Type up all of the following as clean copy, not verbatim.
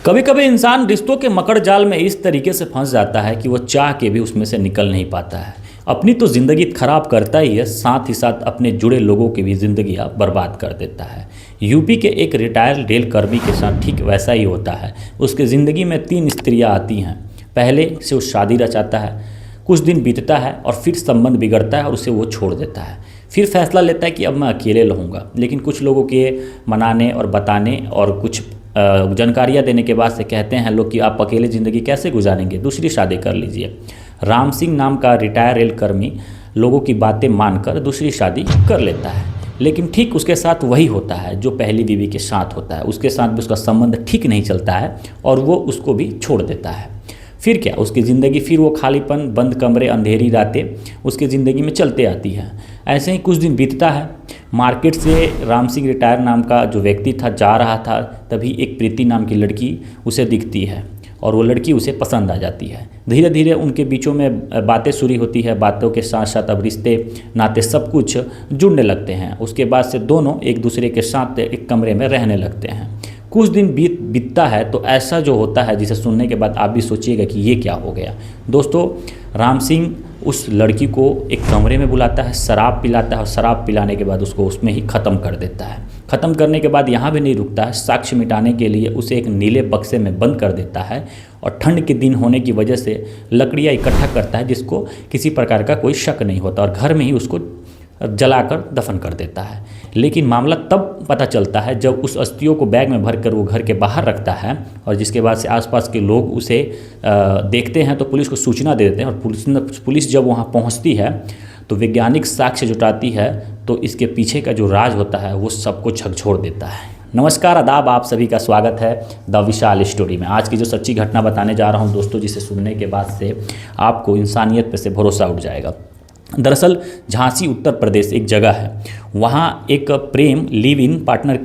कभी कभी इंसान रिश्तों के मकड़ जाल में इस तरीके से फंस जाता है कि वो चाह के भी उसमें से निकल नहीं पाता है। अपनी तो ज़िंदगी खराब करता ही है, साथ ही साथ अपने जुड़े लोगों की भी ज़िंदगियाँ बर्बाद कर देता है। यूपी के एक रिटायर्ड रेल कर्मी के साथ ठीक वैसा ही होता है। उसकी ज़िंदगी में 3 स्त्रियाँ आती हैं। पहले से वो शादी रचाता है, कुछ दिन बीतता है और फिर संबंध बिगड़ता है और उसे वो छोड़ देता है। फिर फैसला लेता है कि अब मैं अकेले रहूँगा, लेकिन कुछ लोगों के मनाने और बताने और कुछ जानकारियाँ देने के बाद से कहते हैं लोग कि आप अकेले ज़िंदगी कैसे गुजारेंगे, दूसरी शादी कर लीजिए। राम सिंह नाम का रिटायर रेल कर्मी लोगों की बातें मानकर दूसरी शादी कर लेता है, लेकिन ठीक उसके साथ वही होता है जो पहली बीवी के साथ होता है। उसके साथ भी उसका संबंध ठीक नहीं चलता है और वो उसको भी छोड़ देता है। फिर क्या, उसकी ज़िंदगी फिर वो खालीपन, बंद कमरे, अंधेरी रातें उसकी ज़िंदगी में चलते आती है। ऐसे ही कुछ दिन बीतता है। मार्केट से राम सिंह रिटायर नाम का जो व्यक्ति था जा रहा था, तभी एक प्रीति नाम की लड़की उसे दिखती है और वो लड़की उसे पसंद आ जाती है। धीरे धीरे उनके बीचों में बातें शुरू होती है। बातों के साथ साथ अब रिश्ते नाते सब कुछ जुड़ने लगते हैं। उसके बाद से दोनों एक दूसरे के साथ एक कमरे में रहने लगते हैं। कुछ दिन बीतता है तो ऐसा जो होता है जिसे सुनने के बाद आप भी सोचिएगा कि ये क्या हो गया। दोस्तों, राम सिंह उस लड़की को एक कमरे में बुलाता है, शराब पिलाता है और शराब पिलाने के बाद उसको उसमें ही ख़त्म कर देता है। ख़त्म करने के बाद यहाँ भी नहीं रुकता है, साक्ष्य मिटाने के लिए उसे एक नीले बक्से में बंद कर देता है और ठंड के दिन होने की वजह से लकड़ियाँ इकट्ठा करता है जिसको किसी प्रकार का कोई शक नहीं होता और घर में ही उसको जलाकर दफन कर देता है। लेकिन मामला तब पता चलता है जब उस अस्थियों को बैग में भरकर वो घर के बाहर रखता है और जिसके बाद से आसपास के लोग उसे देखते हैं तो पुलिस को सूचना दे देते हैं और पुलिस जब वहाँ पहुँचती है तो वैज्ञानिक साक्ष्य जुटाती है तो इसके पीछे का जो राज होता है वो सबको झकझोर देता है। नमस्कार, आदाब, आप सभी का स्वागत है द विशाल स्टोरी में। आज की जो सच्ची घटना बताने जा रहा हूँ दोस्तों, जिसे सुनने के बाद से आपको इंसानियत पर से भरोसा उठ जाएगा। दरअसल झांसी उत्तर प्रदेश एक जगह है, वहाँ एक प्रेम लिव इन पार्टनर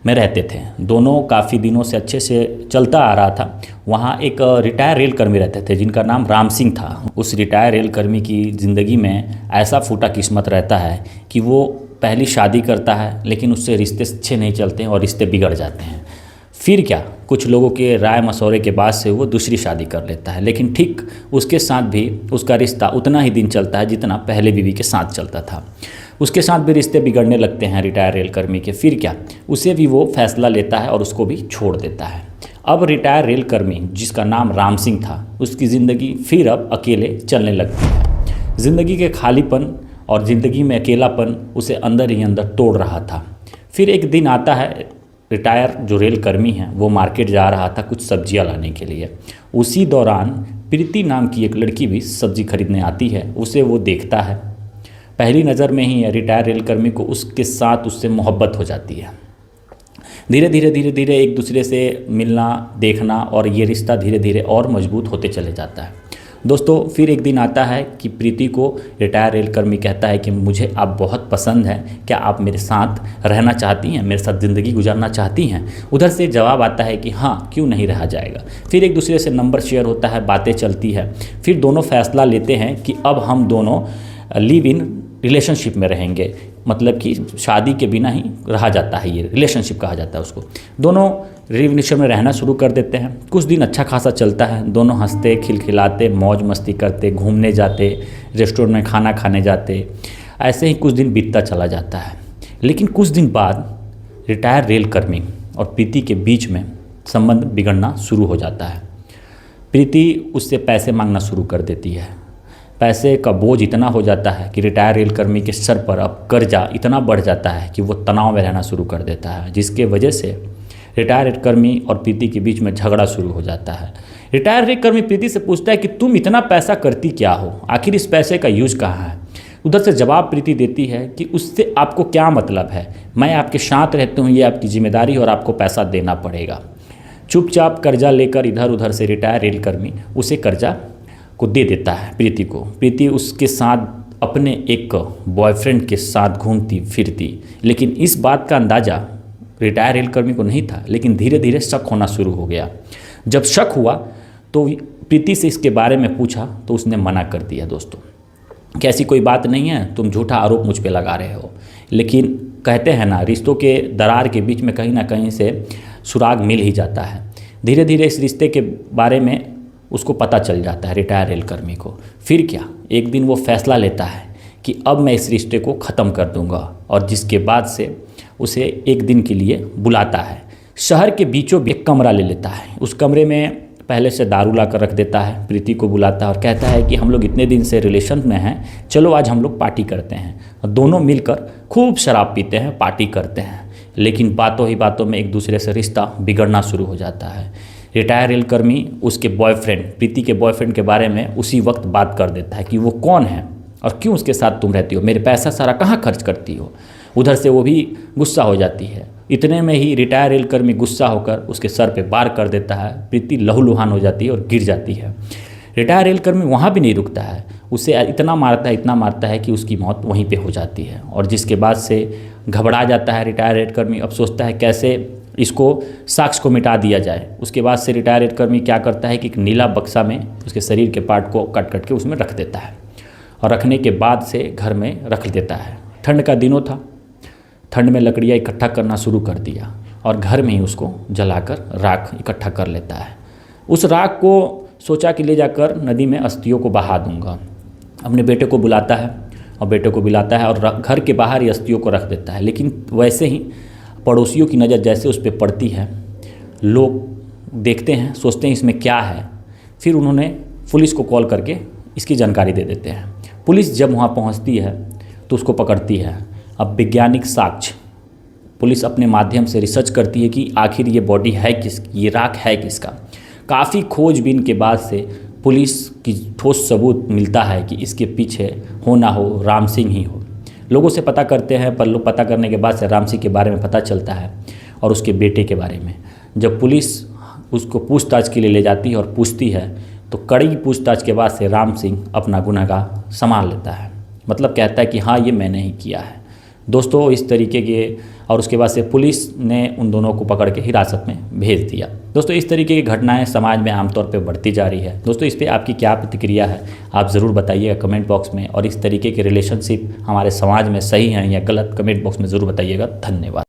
में रहते थे। दोनों काफ़ी दिनों से अच्छे से चलता आ रहा था। वहाँ एक रिटायर रेल कर्मी रहते थे जिनका नाम राम सिंह था। उस रिटायर रेल कर्मी की ज़िंदगी में ऐसा फूटा किस्मत रहता है कि वो पहली शादी करता है, लेकिन उससे रिश्ते अच्छे नहीं चलते हैं और रिश्ते बिगड़ जाते हैं। फिर क्या, कुछ लोगों के राय मशवरे के बाद से वो दूसरी शादी कर लेता है, लेकिन ठीक उसके साथ भी उसका रिश्ता उतना ही दिन चलता है जितना पहले बीवी के साथ चलता था। उसके साथ भी रिश्ते बिगड़ने लगते हैं रिटायर रेल कर्मी के। फिर क्या, उसे भी वो फैसला लेता है और उसको भी छोड़ देता है। अब रिटायर रेल कर्मी जिसका नाम राम सिंह था, उसकी ज़िंदगी फिर अब अकेले चलने लगती है। ज़िंदगी के खालीपन और ज़िंदगी में अकेलापन उसे अंदर ही अंदर तोड़ रहा था। फिर एक दिन आता है, रिटायर जो रेल कर्मी हैं वो मार्केट जा रहा था कुछ सब्जियां लाने के लिए। उसी दौरान प्रीति नाम की एक लड़की भी सब्जी खरीदने आती है। उसे वो देखता है, पहली नज़र में ही रिटायर रेल कर्मी को उसके साथ उससे मोहब्बत हो जाती है। धीरे धीरे एक दूसरे से मिलना, देखना और ये रिश्ता धीरे धीरे और मजबूत होते चले जाता है। दोस्तों, फिर एक दिन आता है कि प्रीति को रिटायर रेल कर्मी कहता है कि मुझे आप बहुत पसंद हैं, क्या आप मेरे साथ रहना चाहती हैं, मेरे साथ ज़िंदगी गुजारना चाहती हैं। उधर से जवाब आता है कि हाँ, क्यों नहीं रहा जाएगा। फिर एक दूसरे से नंबर शेयर होता है, बातें चलती है। फिर दोनों फैसला लेते हैं कि अब हम दोनों लिव इन रिलेशनशिप में रहेंगे, मतलब कि शादी के बिना ही रहा जाता है, ये रिलेशनशिप कहा जाता है उसको। दोनों रिलेशनशिप में रहना शुरू कर देते हैं। कुछ दिन अच्छा खासा चलता है, दोनों हंसते खिलखिलाते मौज मस्ती करते, घूमने जाते, रेस्टोरेंट में खाना खाने जाते। ऐसे ही कुछ दिन बीतता चला जाता है। लेकिन कुछ दिन बाद रिटायर रेल कर्मी और प्रीति के बीच में संबंध बिगड़ना शुरू हो जाता है। प्रीति उससे पैसे मांगना शुरू कर देती है। पैसे का बोझ इतना हो जाता है कि रिटायर रेल कर्मी के सर पर अब कर्जा इतना बढ़ जाता है कि वो तनाव में रहना शुरू कर देता है, जिसके वजह से रिटायर रेल कर्मी और प्रीति के बीच में झगड़ा शुरू हो जाता है। रिटायर रेल कर्मी प्रीति से पूछता है कि तुम इतना पैसा करती क्या हो, आखिर इस पैसे का यूज कहाँ है। उधर से जवाब प्रीति देती है कि उससे आपको क्या मतलब है, मैं आपके साथ रहती हूँ, ये आपकी जिम्मेदारी है और आपको पैसा देना पड़ेगा। चुपचाप कर्जा लेकर इधर उधर से रिटायर रेल कर्मी उसे कर्जा को दे देता है प्रीति को। प्रीति उसके साथ अपने एक बॉयफ्रेंड के साथ घूमती फिरती, लेकिन इस बात का अंदाज़ा रिटायर रेल कर्मी को नहीं था। लेकिन धीरे धीरे शक होना शुरू हो गया। जब शक हुआ तो प्रीति से इसके बारे में पूछा तो उसने मना कर दिया। दोस्तों, कि ऐसी कोई बात नहीं है, तुम झूठा आरोप मुझ पे लगा रहे हो। लेकिन कहते हैं ना, रिश्तों के दरार के बीच में कहीं ना कहीं से सुराग मिल ही जाता है। धीरे धीरे इस रिश्ते के बारे में उसको पता चल जाता है रिटायर रेलकर्मी को। फिर क्या, एक दिन वो फैसला लेता है कि अब मैं इस रिश्ते को ख़त्म कर दूंगा, और जिसके बाद से उसे एक दिन के लिए बुलाता है। शहर के बीचों बीच एक कमरा ले लेता है। उस कमरे में पहले से दारू ला कर रख देता है। प्रीति को बुलाता है और कहता है कि हम लोग इतने दिन से रिलेशन में हैं, चलो आज हम लोग पार्टी करते हैं। और दोनों मिलकर खूब शराब पीते हैं, पार्टी करते हैं। लेकिन बातों ही बातों में एक दूसरे से रिश्ता बिगड़ना शुरू हो जाता है। रिटायर रेलकर्मी उसके बॉयफ्रेंड, प्रीति के बॉयफ्रेंड के बारे में उसी वक्त बात कर देता है कि वो कौन है और क्यों उसके साथ तुम रहती हो, मेरे पैसा सारा कहाँ खर्च करती हो। उधर से वो भी गुस्सा हो जाती है। इतने में ही रिटायर रेलकर्मी गुस्सा होकर उसके सर पे वार कर देता है। प्रीति लहूलुहान हो जाती है और गिर जाती है। रिटायर रेलकर्मी वहाँ भी नहीं रुकता है, उसे इतना मारता है कि उसकी मौत वहीं पे हो जाती है। और जिसके बाद से घबरा जाता है रिटायर रेलकर्मी। अब सोचता है कैसे इसको साक्ष्य को मिटा दिया जाए। उसके बाद से रिटायर रेलकर्मी क्या करता है कि एक नीला बक्सा में उसके शरीर के पार्ट को कट के उसमें रख देता है, और रखने के बाद से घर में रख देता है। ठंड का दिनों था, ठंड में लकड़ियाँ इकट्ठा करना शुरू कर दिया और घर में ही उसको जलाकर राख इकट्ठा कर लेता है। उस राख को सोचा कि ले जाकर नदी में अस्थियों को बहा दूंगा। अपने बेटे को बुलाता है और बेटे को बुलाता है और घर के बाहर ही अस्थियों को रख देता है। लेकिन वैसे ही पड़ोसियों की नज़र जैसे उस पर पड़ती है, लोग देखते हैं, सोचते हैं इसमें क्या है। फिर उन्होंने पुलिस को कॉल करके इसकी जानकारी दे देते हैं। पुलिस जब वहाँ पहुँचती है तो उसको पकड़ती है। अब वैज्ञानिक साक्ष्य पुलिस अपने माध्यम से रिसर्च करती है कि आखिर ये बॉडी है किसकी, ये राख है किसका। काफ़ी खोजबीन के बाद से पुलिस की ठोस सबूत मिलता है कि इसके पीछे हो ना हो राम सिंह ही हो। लोगों से पता करते हैं, पर लोग पता करने के बाद से राम सिंह के बारे में पता चलता है और उसके बेटे के बारे में। जब पुलिस उसको पूछताछ के लिए ले जाती है और पूछती है तो कड़ी पूछताछ के बाद से राम सिंह अपना गुनाह संभाल लेता है, मतलब कहता है कि हाँ ये मैंने ही किया है। दोस्तों इस तरीके के, और उसके बाद से पुलिस ने उन दोनों को पकड़ के हिरासत में भेज दिया। दोस्तों इस तरीके की घटनाएं समाज में आमतौर पे बढ़ती जा रही है। दोस्तों इस पे आपकी क्या प्रतिक्रिया है आप ज़रूर बताइएगा कमेंट बॉक्स में, और इस तरीके के रिलेशनशिप हमारे समाज में सही हैं या गलत कमेंट बॉक्स में ज़रूर बताइएगा। धन्यवाद।